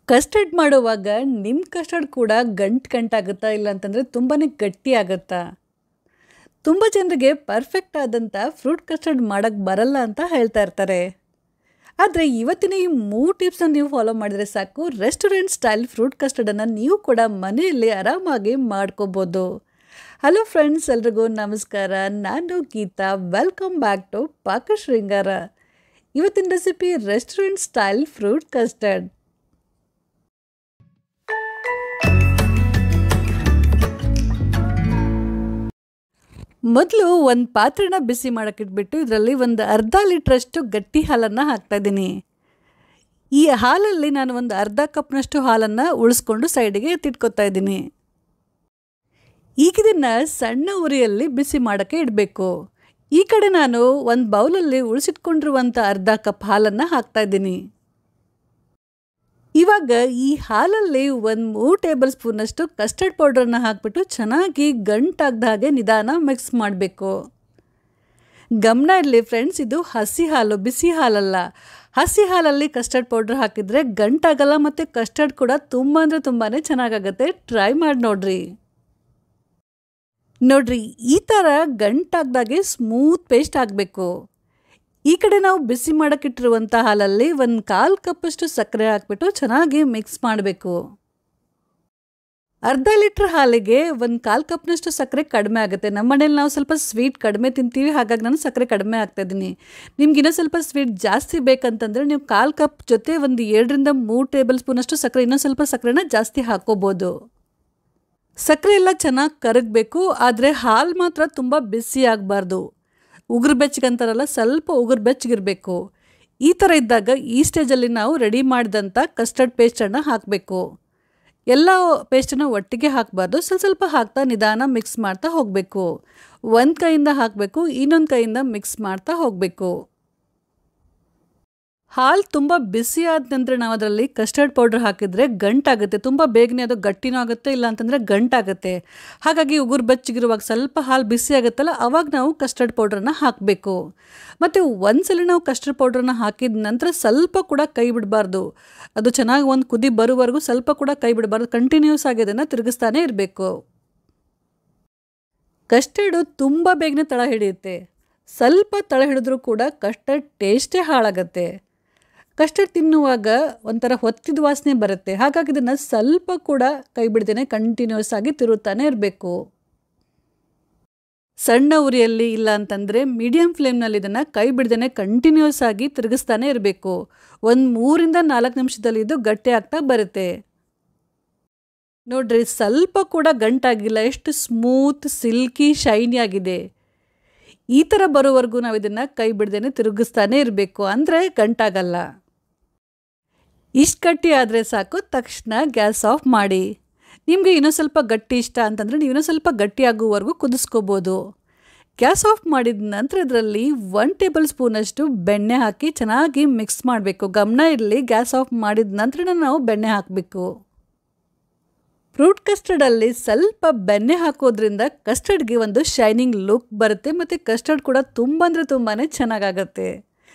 Custard ಮಾಡುವಾಗ ನಿಮ್ಮ custard ಕೂಡ ಗಂಟಾಗುತ್ತಾ ಇಲ್ಲ ಅಂತಂದರೆ ತುಂಬಾ ಗಟ್ಟಿ ಆಗುತ್ತಾ? ತುಂಬ ಜನರಿಗೆ ಪರ್ಫೆಕ್ಟ್ ಆದಂಥ ಫ್ರೂಟ್ ಕಸ್ಟರ್ಡ್ ಮಾಡೋಕ್ಕೆ ಬರಲ್ಲ ಅಂತ ಹೇಳ್ತಾ ಇರ್ತಾರೆ. ಆದರೆ ಇವತ್ತಿನ ಈ 3 ಟಿಪ್ಸನ್ನು ನೀವು ಫಾಲೋ ಮಾಡಿದರೆ ಸಾಕು, ರೆಸ್ಟೋರೆಂಟ್ ಸ್ಟೈಲ್ ಫ್ರೂಟ್ ಕಸ್ಟರ್ಡನ್ನು ನೀವು ಕೂಡ ಮನೆಯಲ್ಲಿ ಆರಾಮಾಗಿ ಮಾಡ್ಕೋಬೋದು. ಹಲೋ ಫ್ರೆಂಡ್ಸ್, ಎಲ್ರಿಗೂ ನಮಸ್ಕಾರ. ನಾನು Geetha. Welcome back to Pakashringara. ಇವತ್ತಿನ recipe restaurant style fruit custard. ಮೊದಲು ಒಂದು ಪಾತ್ರೆನ ಬಿಸಿ ಮಾಡೋಕ್ಕಿಟ್ಬಿಟ್ಟು ಇದರಲ್ಲಿ ಒಂದು ಅರ್ಧ ಲೀಟ್ರಷ್ಟು ಗಟ್ಟಿ ಹಾಲನ್ನು ಹಾಕ್ತಾಯಿದ್ದೀನಿ. ಈ ಹಾಲಲ್ಲಿ ನಾನು ಒಂದು ಅರ್ಧ ಕಪ್ನಷ್ಟು ಹಾಲನ್ನು ಉಳಿಸ್ಕೊಂಡು ಸೈಡಿಗೆ ಎತ್ತಿಟ್ಕೊತಾ ಇದ್ದೀನಿ. ಈಗ ಇದನ್ನು ಸಣ್ಣ ಉರಿಯಲ್ಲಿ ಬಿಸಿ ಮಾಡೋಕ್ಕೆ ಇಡಬೇಕು. ಈ ಕಡೆ ನಾನು ಒಂದು ಬೌಲಲ್ಲಿ ಉಳಿಸಿಟ್ಕೊಂಡಿರುವಂಥ ಅರ್ಧ ಕಪ್ ಹಾಲನ್ನು ಹಾಕ್ತಾಯಿದ್ದೀನಿ. ಇವಾಗ ಈ ಹಾಲಲ್ಲಿ ಒಂದು 3 ಟೇಬಲ್ ಸ್ಪೂನಷ್ಟು ಕಸ್ಟರ್ಡ್ ಪೌಡ್ರನ್ನು ಹಾಕಿಬಿಟ್ಟು ಚೆನ್ನಾಗಿ ಗಂಟಾಗದ ಹಾಗೆ ನಿಧಾನ ಮಿಕ್ಸ್ ಮಾಡಬೇಕು. ಗಮನ ಇರಲಿ ಫ್ರೆಂಡ್ಸ್, ಇದು ಹಸಿ ಹಾಲು, ಬಿಸಿ ಹಾಲಲ್ಲ. ಹಸಿ ಹಾಲಲ್ಲಿ ಕಸ್ಟರ್ಡ್ ಪೌಡ್ರ್ ಹಾಕಿದರೆ ಗಂಟಾಗಲ್ಲ ಮತ್ತು ಕಸ್ಟರ್ಡ್ ಕೂಡ ತುಂಬ ಅಂದರೆ ತುಂಬಾ ಚೆನ್ನಾಗಾಗುತ್ತೆ. ಟ್ರೈ ಮಾಡಿ ನೋಡ್ರಿ, ಈ ಥರ ಗಂಟಾಗ್ದಾಗೆ ಸ್ಮೂತ್ ಪೇಸ್ಟ್ ಆಗಬೇಕು. ಈ ಕಡೆ ನಾವು ಬಿಸಿ ಮಾಡೋಕ್ಕಿಟ್ಟಿರುವಂಥ ಹಾಲಲ್ಲಿ 1/4 ಕಪ್ಪಷ್ಟು ಸಕ್ಕರೆ ಹಾಕಿಬಿಟ್ಟು ಚೆನ್ನಾಗಿ ಮಿಕ್ಸ್ ಮಾಡಬೇಕು. ಅರ್ಧ ಲೀಟ್ರ್ ಹಾಲಿಗೆ 1/4 ಕಪ್ನಷ್ಟು ಸಕ್ಕರೆ ಕಡಿಮೆ ಆಗುತ್ತೆ. ನಮ್ಮ ಮನೇಲಿ ನಾವು ಸ್ವಲ್ಪ ಸ್ವೀಟ್ ಕಡಿಮೆ ತಿಂತೀವಿ, ಹಾಗಾಗಿ ನಾನು ಸಕ್ಕರೆ ಕಡಿಮೆ ಹಾಕ್ತಾಯಿದ್ದೀನಿ. ನಿಮ್ಗೆ ಇನ್ನೂ ಸ್ವಲ್ಪ ಸ್ವೀಟ್ ಜಾಸ್ತಿ ಬೇಕಂತಂದರೆ ನೀವು 1/4 ಕಪ್ ಜೊತೆ 2 ರಿಂದ 3 ಟೇಬಲ್ ಸ್ಪೂನಷ್ಟು ಸಕ್ಕರೆ, ಇನ್ನೂ ಸ್ವಲ್ಪ ಸಕ್ಕರೆನ ಜಾಸ್ತಿ ಹಾಕೋಬೋದು. ಸಕ್ಕರೆ ಎಲ್ಲ ಚೆನ್ನಾಗಿ ಕರಗಬೇಕು, ಆದರೆ ಹಾಲು ಮಾತ್ರ ತುಂಬ ಬಿಸಿ ಆಗಬಾರ್ದು. ಉಗುರು ಬೆಚ್ಚಗಂತಾರಲ್ಲ, ಸ್ವಲ್ಪ ಉಗುರು ಬೆಚ್ಚಗಿರಬೇಕು. ಈ ಥರ ಇದ್ದಾಗ ಈ ಸ್ಟೇಜಲ್ಲಿ ನಾವು ರೆಡಿ ಮಾಡಿದಂಥ ಕಸ್ಟರ್ಡ್ ಪೇಸ್ಟನ್ನು ಹಾಕಬೇಕು. ಎಲ್ಲ ಪೇಸ್ಟನ್ನು ಒಟ್ಟಿಗೆ ಹಾಕಬಾರ್ದು, ಸ್ವಲ್ಪ ಹಾಕ್ತಾ ನಿಧಾನ ಮಿಕ್ಸ್ ಮಾಡ್ತಾ ಹೋಗಬೇಕು. ಒಂದು ಕೈಯಿಂದ ಹಾಕಬೇಕು, ಇನ್ನೊಂದು ಕೈಯಿಂದ ಮಿಕ್ಸ್ ಮಾಡ್ತಾ ಹೋಗಬೇಕು. ಹಾಲು ತುಂಬ ಬಿಸಿ ಆದ ನಂತರ ನಾವು ಅದರಲ್ಲಿ ಕಸ್ಟರ್ಡ್ ಪೌಡ್ರ್ ಹಾಕಿದರೆ ಗಂಟಾಗುತ್ತೆ. ತುಂಬ ಬೇಗನೆ ಅದು ಗಟ್ಟಿನೂ ಆಗುತ್ತೆ, ಇಲ್ಲ ಅಂತಂದರೆ ಗಂಟಾಗುತ್ತೆ. ಹಾಗಾಗಿ ಉಗುರು ಬೆಚ್ಚಗಿರುವಾಗ ಸ್ವಲ್ಪ ಹಾಲು ಬಿಸಿ ಆಗುತ್ತಲ್ಲ, ಆವಾಗ ನಾವು ಕಸ್ಟರ್ಡ್ ಪೌಡ್ರನ್ನು ಹಾಕಬೇಕು. ಮತ್ತು ಒಂದ್ಸಲ ನಾವು ಕಸ್ಟರ್ಡ್ ಪೌಡ್ರನ್ನು ಹಾಕಿದ ನಂತರ ಸ್ವಲ್ಪ ಕೂಡ ಕೈ ಬಿಡಬಾರ್ದು. ಅದು ಚೆನ್ನಾಗಿ ಒಂದು ಕುದಿ ಬರೋವರೆಗೂ ಸ್ವಲ್ಪ ಕೂಡ ಕೈ ಬಿಡಬಾರ್ದು. ಕಂಟಿನ್ಯೂಸ್ ಆಗಿ ಅದನ್ನು ತಿರುಗಿಸ್ತಾನೆ ಇರಬೇಕು. ಕಸ್ಟರ್ಡು ತುಂಬ ಬೇಗನೆ ತಳ ಹಿಡಿಯುತ್ತೆ. ಸ್ವಲ್ಪ ತಳ ಹಿಡಿದ್ರೂ ಕೂಡ ಕಸ್ಟರ್ಡ್ ಟೇಸ್ಟೇ ಹಾಳಾಗತ್ತೆ. ಕಸ್ಟರ್ಡ್ ತಿನ್ನುವಾಗ ಒಂಥರ ಹೊತ್ತಿದ ವಾಸನೆ ಬರುತ್ತೆ. ಹಾಗಾಗಿ ಇದನ್ನು ಸ್ವಲ್ಪ ಕೂಡ ಕೈ ಬಿಡ್ದೇನೆ ಕಂಟಿನ್ಯೂಸ್ ಆಗಿ ತಿರುತ್ತಾನೆ ಇರಬೇಕು. ಸಣ್ಣ ಉರಿಯಲ್ಲಿ ಇಲ್ಲ ಅಂತಂದರೆ ಮೀಡಿಯಮ್ ಫ್ಲೇಮ್ನಲ್ಲಿ ಇದನ್ನು ಕೈ ಬಿಡ್ದೇನೆ ಕಂಟಿನ್ಯೂಸ್ ಆಗಿ ತಿರುಗಿಸ್ತಾನೆ ಇರಬೇಕು. 3 ರಿಂದ 4 ನಿಮಿಷದಲ್ಲಿ ಇದು ಗಟ್ಟಿ ಆಗ್ತಾ ಬರುತ್ತೆ. ನೋಡ್ರಿ, ಸ್ವಲ್ಪ ಕೂಡ ಗಂಟಾಗಿಲ್ಲ, ಎಷ್ಟು ಸ್ಮೂತ್, ಸಿಲ್ಕಿ, ಶೈನಿ ಆಗಿದೆ. ಈ ಥರ ಬರೋವರೆಗೂ ನಾವು ಇದನ್ನು ಕೈ ಬಿಡ್ದೇನೆ ತಿರುಗಿಸ್ತಾನೆ ಇರಬೇಕು, ಅಂದರೆ ಗಂಟಾಗಲ್ಲ. ಇಷ್ಟು ಗಟ್ಟಿ ಆದರೆ ಸಾಕು, ತಕ್ಷಣ ಗ್ಯಾಸ್ ಆಫ್ ಮಾಡಿ. ನಿಮಗೆ ಇನ್ನೂ ಸ್ವಲ್ಪ ಗಟ್ಟಿ ಇಷ್ಟ ಅಂತಂದರೆ ನೀವು ಇನ್ನೂ ಸ್ವಲ್ಪ ಗಟ್ಟಿ ಆಗುವವರೆಗೂ ಕುದಿಸ್ಕೋಬೋದು. ಗ್ಯಾಸ್ ಆಫ್ ಮಾಡಿದ ನಂತರ ಇದರಲ್ಲಿ 1 ಟೇಬಲ್ ಸ್ಪೂನಷ್ಟು ಬೆಣ್ಣೆ ಹಾಕಿ ಚೆನ್ನಾಗಿ ಮಿಕ್ಸ್ ಮಾಡಬೇಕು. ಗಮನ ಇರಲಿ, ಗ್ಯಾಸ್ ಆಫ್ ಮಾಡಿದ ನಂತರ ನಾವು ಬೆಣ್ಣೆ ಹಾಕಬೇಕು. ಫ್ರೂಟ್ ಕಸ್ಟರ್ಡಲ್ಲಿ ಸ್ವಲ್ಪ ಬೆಣ್ಣೆ ಹಾಕೋದ್ರಿಂದ ಕಸ್ಟರ್ಡ್ಗೆ ಒಂದು ಶೈನಿಂಗ್ ಲುಕ್ ಬರುತ್ತೆ ಮತ್ತು ಕಸ್ಟರ್ಡ್ ಕೂಡ ತುಂಬ ಅಂದರೆ ತುಂಬಾ ಚೆನ್ನಾಗಾಗತ್ತೆ.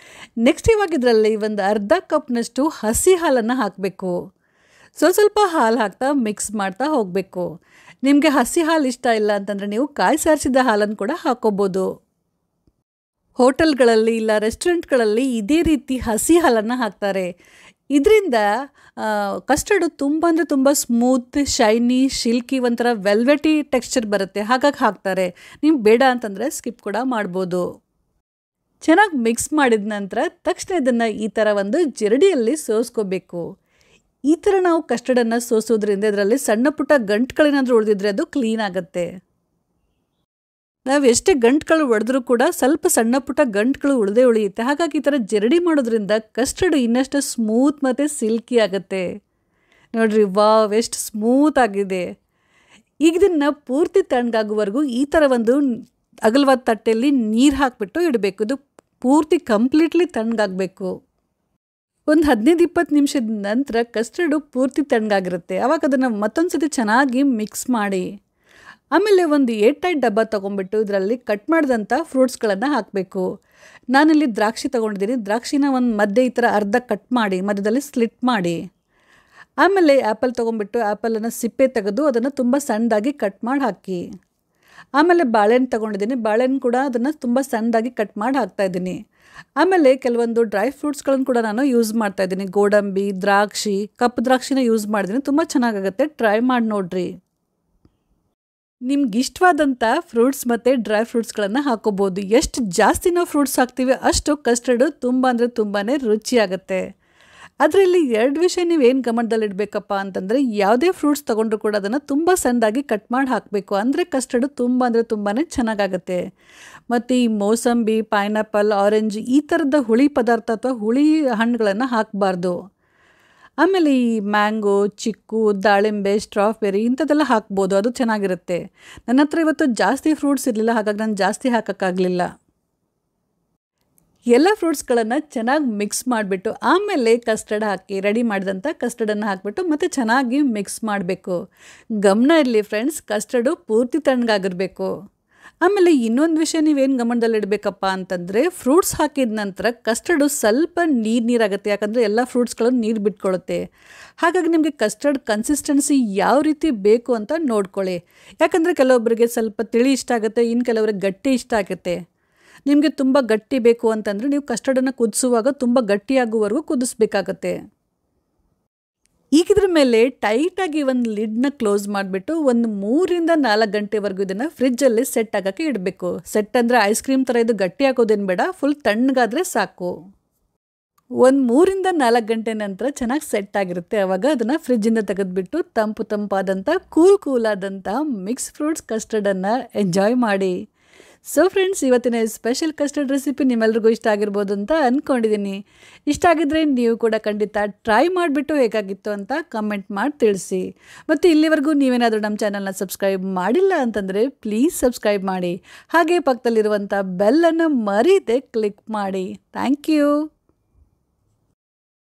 ನೆಕ್ಸ್ಟ್ ಇವಾಗ ಇದರಲ್ಲಿ ಒಂದು ಅರ್ಧ ಕಪ್ನಷ್ಟು ಹಸಿ ಹಾಲನ್ನು ಹಾಕಬೇಕು. ಸ್ವಲ್ಪ ಹಾಲು ಹಾಕ್ತಾ ಮಿಕ್ಸ್ ಮಾಡ್ತಾ ಹೋಗಬೇಕು. ನಿಮಗೆ ಹಸಿ ಹಾಲು ಇಷ್ಟ ಇಲ್ಲ ಅಂತಂದರೆ ನೀವು ಕಾಯಿ ಸಾರಿಸಿದ ಹಾಲನ್ನು ಕೂಡ ಹಾಕೋಬೋದು. ಹೋಟೆಲ್ಗಳಲ್ಲಿ ಇಲ್ಲ ರೆಸ್ಟೋರೆಂಟ್ಗಳಲ್ಲಿ ಇದೇ ರೀತಿ ಹಸಿ ಹಾಲನ್ನು ಹಾಕ್ತಾರೆ. ಇದರಿಂದ ಕಸ್ಟರ್ಡು ತುಂಬ ಅಂದರೆ ತುಂಬ ಸ್ಮೂತ್, ಶೈನಿ, ಶಿಲ್ಕಿ, ಒಂಥರ ವೆಲ್ವೆಟಿ ಟೆಕ್ಸ್ಚರ್ ಬರುತ್ತೆ. ಹಾಗಾಗಿ ಹಾಕ್ತಾರೆ. ನೀವು ಬೇಡ ಅಂತಂದರೆ ಸ್ಕಿಪ್ ಕೂಡ ಮಾಡ್ಬೋದು. ಚೆನ್ನಾಗಿ ಮಿಕ್ಸ್ ಮಾಡಿದ ನಂತರ ತಕ್ಷಣ ಇದನ್ನು ಈ ಥರ ಒಂದು ಜರಡಿಯಲ್ಲಿ ಸೋಸ್ಕೋಬೇಕು. ಈ ಥರ ನಾವು ಕಸ್ಟರ್ಡನ್ನು ಸೋಸೋದ್ರಿಂದ ಇದರಲ್ಲಿ ಸಣ್ಣ ಪುಟ್ಟ ಗಂಟುಗಳೇನಾದರೂ ಉಳಿದಿದ್ರೆ ಅದು ಕ್ಲೀನ್ ಆಗುತ್ತೆ. ನಾವು ಎಷ್ಟೇ ಗಂಟುಗಳು ಒಡೆದ್ರೂ ಕೂಡ ಸ್ವಲ್ಪ ಸಣ್ಣ ಪುಟ್ಟ ಗಂಟುಗಳು ಉಳಿಯುತ್ತೆ. ಹಾಗಾಗಿ ಈ ಥರ ಜರಡಿ ಮಾಡೋದ್ರಿಂದ ಕಸ್ಟರ್ಡ್ ಇನ್ನಷ್ಟು ಸ್ಮೂತ್ ಮತ್ತು ಸಿಲ್ಕಿ ಆಗುತ್ತೆ. ನೋಡಿರಿ, ವಾವ್, ಎಷ್ಟು ಸ್ಮೂತ್ ಆಗಿದೆ. ಈಗ ಇದನ್ನು ಪೂರ್ತಿ ತಣ್ಣಗಾಗುವವರೆಗೂ ಈ ಥರ ಒಂದು ಅಗಲವಾದ ತಟ್ಟೆಯಲ್ಲಿ ನೀರು ಹಾಕಿಬಿಟ್ಟು ಇಡಬೇಕು. ಇದು ಪೂರ್ತಿ ಕಂಪ್ಲೀಟ್ಲಿ ತಣ್ಣಗಾಗಬೇಕು. ಒಂದು 15-20 ನಿಮಿಷದ ನಂತರ ಕಸ್ಟರ್ಡು ಪೂರ್ತಿ ತಣ್ಣಗಾಗಿರುತ್ತೆ. ಆವಾಗ ಅದನ್ನು ಮತ್ತೊಂದು ಸತಿ ಚೆನ್ನಾಗಿ ಮಿಕ್ಸ್ ಮಾಡಿ, ಆಮೇಲೆ ಒಂದು ಏರ್ ಟೈಟ್ ಡಬ್ಬ ತೊಗೊಂಡ್ಬಿಟ್ಟು ಇದರಲ್ಲಿ ಕಟ್ ಮಾಡಿದಂಥ ಫ್ರೂಟ್ಸ್ಗಳನ್ನು ಹಾಕಬೇಕು. ನಾನಿಲ್ಲಿ ದ್ರಾಕ್ಷಿ ತೊಗೊಂಡಿದ್ದೀನಿ. ದ್ರಾಕ್ಷಿನ ಒಂದು ಮಧ್ಯೆ ಈ ಥರ ಅರ್ಧ ಕಟ್ ಮಾಡಿ ಮಧ್ಯದಲ್ಲಿ ಸ್ಲಿಟ್ ಮಾಡಿ ಆಮೇಲೆ ಆ್ಯಪಲ್ ತೊಗೊಂಬಿಟ್ಟು ಆ್ಯಪಲನ್ನು ಸಿಪ್ಪೆ ತೆಗೆದು ಅದನ್ನು ತುಂಬ ಸಣ್ಣದಾಗಿ ಕಟ್ ಮಾಡಿ ಹಾಕಿ. ಆಮೇಲೆ ಬಾಳೆಹಣ್ಣು ತೊಗೊಂಡಿದ್ದೀನಿ, ಬಾಳೆಹಣ್ಣು ಕೂಡ ಅದನ್ನು ತುಂಬ ಸಣ್ಣದಾಗಿ ಕಟ್ ಮಾಡಿ ಹಾಕ್ತಾಯಿದ್ದೀನಿ. ಆಮೇಲೆ ಕೆಲವೊಂದು ಡ್ರೈ ಫ್ರೂಟ್ಸ್ಗಳನ್ನು ಕೂಡ ನಾನು ಯೂಸ್ ಮಾಡ್ತಾಯಿದ್ದೀನಿ. ಗೋಡಂಬಿ, ದ್ರಾಕ್ಷಿ, ಕಪ್ಪು ದ್ರಾಕ್ಷಿನ ಯೂಸ್ ಮಾಡಿದ್ದೀನಿ. ತುಂಬ ಚೆನ್ನಾಗಾಗುತ್ತೆ, ಟ್ರೈ ಮಾಡಿ ನೋಡಿರಿ. ನಿಮ್ಗೆ ಇಷ್ಟವಾದಂಥ ಫ್ರೂಟ್ಸ್ ಮತ್ತು ಡ್ರೈ ಫ್ರೂಟ್ಸ್ಗಳನ್ನು ಹಾಕೋಬೋದು. ಎಷ್ಟು ಜಾಸ್ತಿ ನಾವು ಫ್ರೂಟ್ಸ್ ಹಾಕ್ತೀವಿ ಅಷ್ಟು ಕಸ್ಟರ್ಡು ತುಂಬ ಅಂದರೆ ತುಂಬಾ ರುಚಿಯಾಗುತ್ತೆ. ಅದರಲ್ಲಿ 2 ವಿಷಯ ನೀವೇನು ಗಮನದಲ್ಲಿಡಬೇಕಪ್ಪ ಅಂತಂದರೆ, ಯಾವುದೇ ಫ್ರೂಟ್ಸ್ ತೊಗೊಂಡ್ರು ಕೂಡ ಅದನ್ನು ತುಂಬ ಸಣ್ಣದಾಗಿ ಕಟ್ ಮಾಡಿ ಹಾಕಬೇಕು. ಅಂದರೆ ಕಸ್ಟರ್ಡು ತುಂಬ ಅಂದರೆ ತುಂಬಾ ಚೆನ್ನಾಗಾಗುತ್ತೆ. ಮತ್ತು ಈ ಮೋಸಂಬಿ, ಪೈನಾಪಲ್, ಆರೆಂಜ್ ಈ ಥರದ ಹುಳಿ ಪದಾರ್ಥ ಅಥವಾ ಹುಳಿ ಹಣ್ಣುಗಳನ್ನು ಹಾಕಬಾರ್ದು. ಆಮೇಲೆ ಈ ಮ್ಯಾಂಗೋ, ಚಿಕ್ಕು, ದಾಳಿಂಬೆ, ಸ್ಟ್ರಾಬೆರಿ ಇಂಥದ್ದೆಲ್ಲ ಹಾಕ್ಬೋದು, ಅದು ಚೆನ್ನಾಗಿರುತ್ತೆ. ನನ್ನ ಹತ್ರ ಇವತ್ತು ಜಾಸ್ತಿ ಫ್ರೂಟ್ಸ್ ಇರಲಿಲ್ಲ, ಹಾಗಾಗಿ ನಾನು ಜಾಸ್ತಿ ಹಾಕೋಕ್ಕಾಗಲಿಲ್ಲ. ಎಲ್ಲ ಫ್ರೂಟ್ಸ್ಗಳನ್ನು ಚೆನ್ನಾಗಿ ಮಿಕ್ಸ್ ಮಾಡಿಬಿಟ್ಟು ಆಮೇಲೆ ಕಸ್ಟರ್ಡ್ ಹಾಕಿ ರೆಡಿ ಮಾಡಿದಂಥ ಕಸ್ಟರ್ಡನ್ನು ಹಾಕಿಬಿಟ್ಟು ಮತ್ತು ಚೆನ್ನಾಗಿ ಮಿಕ್ಸ್ ಮಾಡಬೇಕು. ಗಮನ ಇರಲಿ ಫ್ರೆಂಡ್ಸ್, ಕಸ್ಟರ್ಡು ಪೂರ್ತಿ ತಣ್ಣಗಾಗಿರಬೇಕು. ಆಮೇಲೆ ಇನ್ನೊಂದು ವಿಷಯ ನೀವೇನು ಗಮನದಲ್ಲಿಡಬೇಕಪ್ಪ ಅಂತಂದರೆ, ಫ್ರೂಟ್ಸ್ ಹಾಕಿದ ನಂತರ ಕಸ್ಟರ್ಡು ಸ್ವಲ್ಪ ನೀರಾಗುತ್ತೆ. ಯಾಕಂದರೆ ಎಲ್ಲ ಫ್ರೂಟ್ಸ್ಗಳು ನೀರು ಬಿಟ್ಕೊಳ್ಳುತ್ತೆ. ಹಾಗಾಗಿ ನಿಮಗೆ ಕಸ್ಟರ್ಡ್ ಕನ್ಸಿಸ್ಟೆನ್ಸಿ ಯಾವ ರೀತಿ ಬೇಕು ಅಂತ ನೋಡ್ಕೊಳ್ಳಿ. ಯಾಕಂದರೆ ಕೆಲವೊಬ್ಬರಿಗೆ ಸ್ವಲ್ಪ ತಿಳಿ ಇಷ್ಟ ಆಗುತ್ತೆ, ಇನ್ನು ಕೆಲವರಿಗೆ ಗಟ್ಟಿ ಇಷ್ಟ ಆಗುತ್ತೆ. ನಿಮಗೆ ತುಂಬ ಗಟ್ಟಿ ಬೇಕು ಅಂತಂದರೆ ನೀವು ಕಸ್ಟರ್ಡನ್ನು ಕುದಿಸುವಾಗ ತುಂಬ ಗಟ್ಟಿಯಾಗುವವರೆಗೂ ಕುದಿಸ್ಬೇಕಾಗತ್ತೆ. ಈಗ ಇದ್ರ ಮೇಲೆ ಟೈಟಾಗಿ ಒಂದು ಲಿಡ್ನ ಕ್ಲೋಸ್ ಮಾಡಿಬಿಟ್ಟು ಒಂದು 3-4 ಗಂಟೆವರೆಗೂ ಇದನ್ನು ಫ್ರಿಜ್ಜಲ್ಲಿ ಸೆಟ್ ಆಗೋಕ್ಕೆ ಇಡಬೇಕು. ಸೆಟ್ ಅಂದರೆ ಐಸ್ ಕ್ರೀಮ್ ಥರ ಇದು ಗಟ್ಟಿ ಹಾಕೋದೇನು ಬೇಡ, ಫುಲ್ ತಣ್ಣಗಾದರೆ ಸಾಕು. ಒಂದು 3-4 ಗಂಟೆ ನಂತರ ಚೆನ್ನಾಗಿ ಸೆಟ್ ಆಗಿರುತ್ತೆ. ಆವಾಗ ಅದನ್ನು ಫ್ರಿಜ್ಜಿಂದ ತೆಗೆದುಬಿಟ್ಟು ತಂಪಾದಂಥ ಕೂಲಾದಂಥ ಮಿಕ್ಸ್ ಫ್ರೂಟ್ಸ್ ಕಸ್ಟರ್ಡನ್ನು ಎಂಜಾಯ್ ಮಾಡಿ. ಸೊ ಫ್ರೆಂಡ್ಸ್, ಇವತ್ತಿನ ಸ್ಪೆಷಲ್ ಕಸ್ಟರ್ಡ್ ರೆಸಿಪಿ ನಿಮ್ಮೆಲ್ರಿಗೂ ಇಷ್ಟ ಆಗಿರ್ಬೋದು ಅಂತ ಅಂದ್ಕೊಂಡಿದ್ದೀನಿ. ಇಷ್ಟ ಆಗಿದ್ರೆ ನೀವು ಕೂಡ ಖಂಡಿತ ಟ್ರೈ ಮಾಡಿಬಿಟ್ಟು ಹೇಗಾಗಿತ್ತು ಅಂತ ಕಮೆಂಟ್ ಮಾಡಿ ತಿಳಿಸಿ. ಮತ್ತು ಇಲ್ಲಿವರೆಗೂ ನೀವೇನಾದರೂ ನಮ್ಮ ಚಾನಲ್ನ ಸಬ್ಸ್ಕ್ರೈಬ್ ಮಾಡಿಲ್ಲ ಅಂತಂದರೆ ಪ್ಲೀಸ್ ಸಬ್ಸ್ಕ್ರೈಬ್ ಮಾಡಿ. ಹಾಗೆ ಪಕ್ಕದಲ್ಲಿರುವಂಥ ಬೆಲ್ಲನ್ನು ಮರೀದೆ ಕ್ಲಿಕ್ ಮಾಡಿ. Thank you.